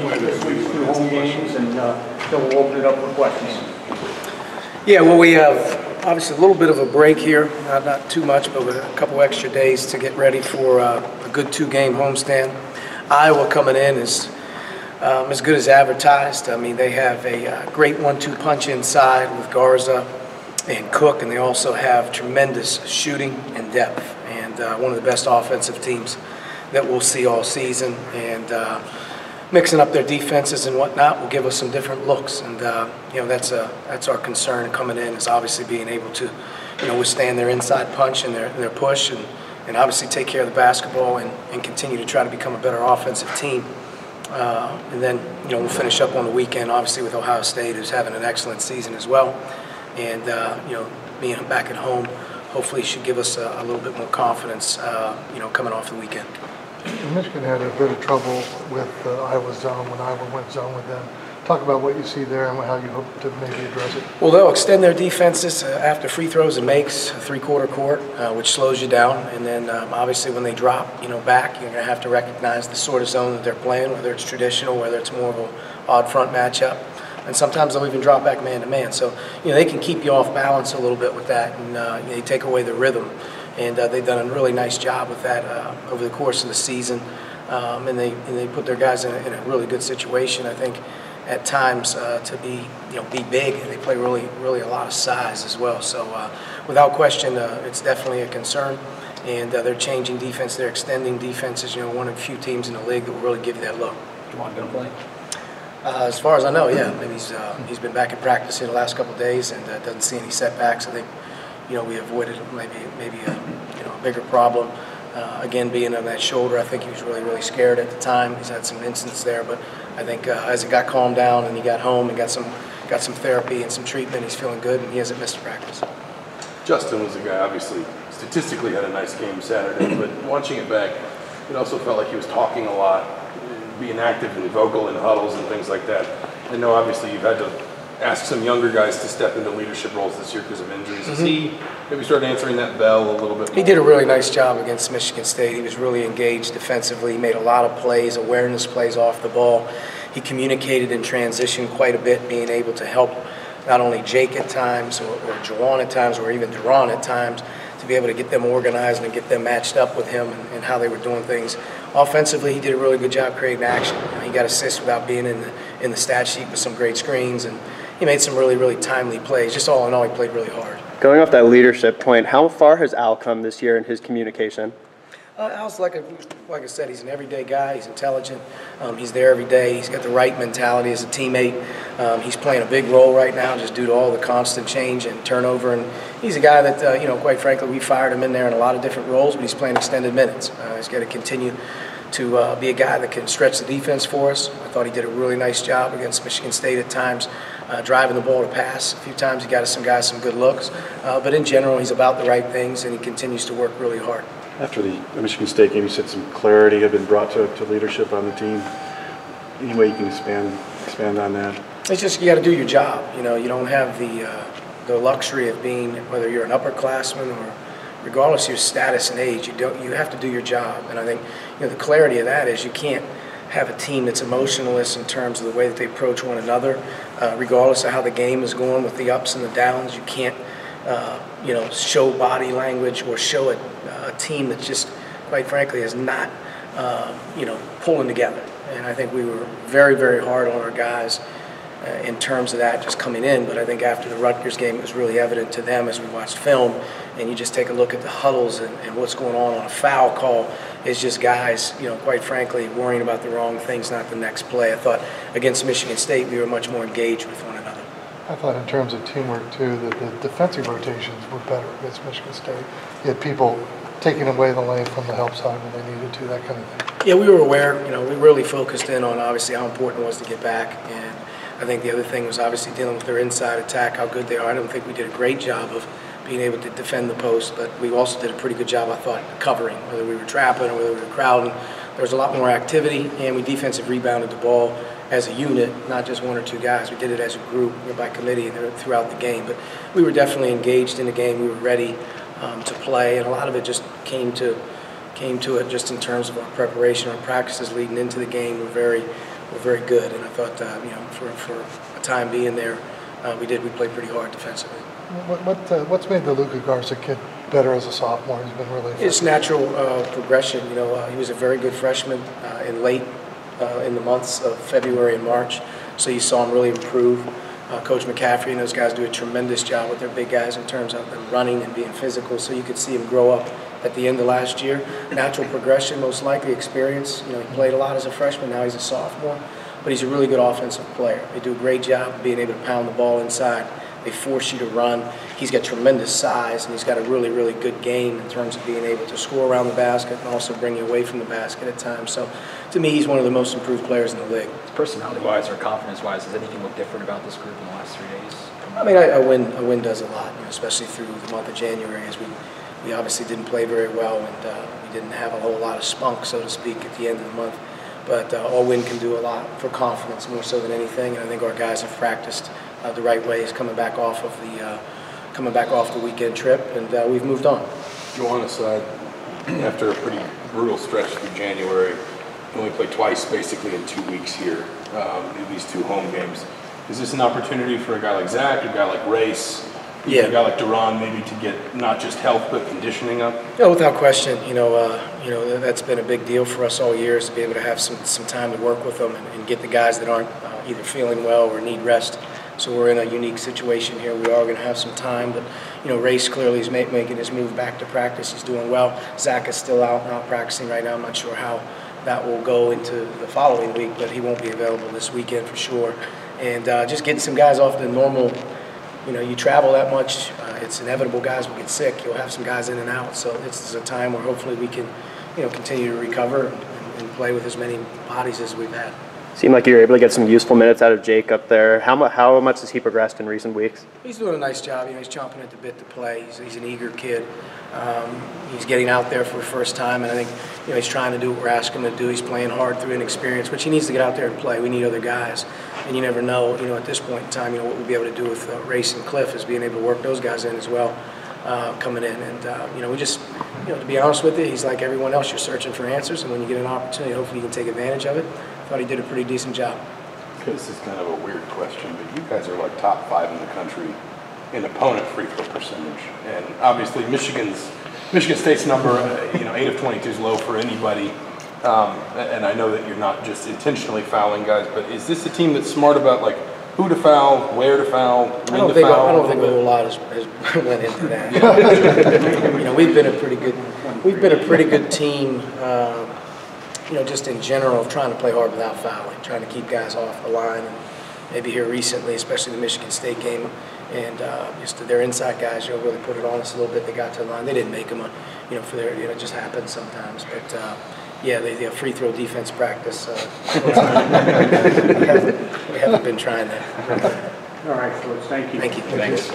this week's 2 home games, and then we'll open it up for questions. Yeah, well, we have obviously a little bit of a break here, not too much, but with a couple extra days to get ready for a good 2-game homestand. Iowa coming in is as good as advertised. I mean, they have a great 1-2 punch inside with Garza and Cook, and they also have tremendous shooting and depth, and one of the best offensive teams that we'll see all season. And mixing up their defenses and whatnot will give us some different looks, and you know, that's our concern coming in, is obviously being able to, you know, withstand their inside punch and their push, and obviously take care of the basketball and continue to try to become a better offensive team. And then, you know, we'll finish up on the weekend, obviously, with Ohio State, who's having an excellent season as well. And, you know, being back at home hopefully should give us a little bit more confidence, you know, coming off the weekend. Michigan had a bit of trouble with Iowa zone when Iowa went zone with them. Talk about what you see there and how you hope to maybe address it. Well, they'll extend their defenses after free throws and makes, three-quarter court, which slows you down. And then obviously when they drop, you know, back, you're going to have to recognize the sort of zone that they're playing, whether it's traditional, whether it's more of an odd front matchup. And sometimes they'll even drop back man-to-man. So, you know, they can keep you off balance a little bit with that, and they take away the rhythm. And they've done a really nice job with that over the course of the season. And they put their guys in a really good situation, I think, at times to be big. And they play really a lot of size as well. So without question, it's definitely a concern. And they're changing defense. They're extending defenses. You know, one of the few teams in the league that will really give you that look. Juwan going to play? As far as I know, yeah. I mean, he's been back in practice in the last couple of days and doesn't see any setbacks. I think, you know, we avoided maybe a bigger problem. Again, being on that shoulder, I think he was really scared at the time. He's had some incidents there, but I think as it got calmed down and he got home and got some therapy and some treatment, he's feeling good, and he hasn't missed practice. Justin was a guy, obviously, statistically had a nice game Saturday, but watching it back, it also felt like he was talking a lot, being active and vocal in huddles and things like that. I know obviously you've had to ask some younger guys to step into leadership roles this year because of injuries. Has he maybe started answering that bell a little bit more? He did a really nice job against Michigan State. He was really engaged defensively. He made a lot of plays, awareness plays off the ball. He communicated in transition quite a bit, being able to help not only Jake at times or Juwan at times or even Duran at times, to be able to get them organized and get them matched up with him and how they were doing things. Offensively, he did a really good job creating action. You know, he got assists without being in the stat sheet with some great screens, and he made some really timely plays. Just all in all, he played really hard. Going off that leadership point, how far has Al come this year in his communication? Al's like I said, he's an everyday guy. He's intelligent. He's there every day. He's got the right mentality as a teammate. He's playing a big role right now just due to all the constant change and turnover. And he's a guy that, you know, quite frankly, we fired him in there in a lot of different roles, but he's playing extended minutes. He's got to continue to be a guy that can stretch the defense for us. I thought he did a really nice job against Michigan State at times, driving the ball to pass. A few times he got some guys some good looks. But in general, he's about the right things, and he continues to work really hard. After the Michigan State game, you said some clarity had been brought to leadership on the team. Any way you can expand on that? It's just you got to do your job. You know, you don't have the luxury of being, whether you're an upperclassman or regardless of your status and age, you have to do your job. And I think, you know, the clarity of that is you can't have a team that's emotionless in terms of the way that they approach one another, regardless of how the game is going with the ups and the downs. You can't you know, show body language or show a team that just, quite frankly, is not, you know, pulling together. And I think we were very hard on our guys in terms of that just coming in. But I think after the Rutgers game, it was really evident to them as we watched film. And you just take a look at the huddles and what's going on a foul call. It's just guys, you know, quite frankly, worrying about the wrong things, not the next play. I thought against Michigan State, we were much more engaged with one another. I thought in terms of teamwork, too, that the defensive rotations were better against Michigan State. You had people taking away the lane from the help side when they needed to, that kind of thing. Yeah, we were aware. You know, we really focused in on obviously how important it was to get back. And I think the other thing was obviously dealing with their inside attack, how good they are. I don't think we did a great job of being able to defend the post, but we also did a pretty good job, I thought, covering, whether we were trapping or whether we were crowding. There was a lot more activity, and we defensive rebounded the ball as a unit, not just one or two guys. We did it as a group, by committee throughout the game. But we were definitely engaged in the game. We were ready to play, and a lot of it just came to it just in terms of our preparation, our practices leading into the game. We're very very good. And I thought, for a time being there, we played pretty hard defensively. What's made the Luka Garza kid better as a sophomore? He's been really effective. It's natural progression. He was a very good freshman in the months of February and March, so you saw him really improve. Coach McCaffrey and those guys do a tremendous job with their big guys in terms of them running and being physical, so you could see him grow up at the end of last year. Natural progression, most likely experience. He played a lot as a freshman, now he's a sophomore, but he's a really good offensive player. They do a great job of being able to pound the ball inside. They force you to run. He's got tremendous size, and he's got a really, really good game in terms of being able to score around the basket and also bring you away from the basket at times. So, to me, he's one of the most improved players in the league. Personality-wise or confidence-wise, does anything look different about this group in the last 3 days? I mean, a win does a lot, especially through the month of January, as we obviously didn't play very well, and we didn't have a whole lot of spunk, so to speak, at the end of the month. But all win can do a lot for confidence, more so than anything. And I think our guys have practiced the right ways coming back off the weekend trip, and we've moved on. Joanna aside, after a pretty brutal stretch through January, you only played twice basically in 2 weeks here, in these 2 home games. Is this an opportunity for a guy like Zach, a guy like Race, a guy like Duran, maybe to get not just health but conditioning up? Yeah, without question. That's been a big deal for us all year, is to be able to have some time to work with them and get the guys that aren't either feeling well or need rest. So we're in a unique situation here. We are going to have some time, but Race clearly is making his move back to practice. He's doing well. Zach is still out, not practicing right now. I'm not sure how that will go into the following week, but he won't be available this weekend for sure. And just getting some guys off the normal. You travel that much, it's inevitable guys will get sick. You'll have some guys in and out. So this is a time where hopefully we can, continue to recover and play with as many bodies as we've had. Seemed like you were able to get some useful minutes out of Jake up there. How much has he progressed in recent weeks? He's doing a nice job. He's chomping at the bit to play. He's an eager kid. He's getting out there for the first time, and I think he's trying to do what we're asking him to do. He's playing hard through inexperience, which he needs to get out there and play. We need other guys, and you never know. At this point in time, what we'll be able to do with Race and Cliff is being able to work those guys in as well, coming in. And we just, to be honest with you, he's like everyone else. You're searching for answers, and when you get an opportunity, hopefully you can take advantage of it. I thought he did a pretty decent job. This is kind of a weird question, but you guys are like top 5 in the country in opponent free throw percentage, and obviously Michigan State's number, 8 of 22 is low for anybody. And I know that you're not just intentionally fouling guys, but is this a team that's smart about like who to foul, where to foul, when to foul? I don't think a whole lot has went into that. We've been a pretty good team. Just in general, of trying to play hard without fouling, trying to keep guys off the line. And maybe here recently, especially the Michigan State game, and just their inside guys, really put it on us a little bit. They got to the line. They didn't make them, for their, it just happens sometimes. But yeah, they have free throw defense practice. We haven't been trying that. All right, folks, thank you. Thank you. Thanks.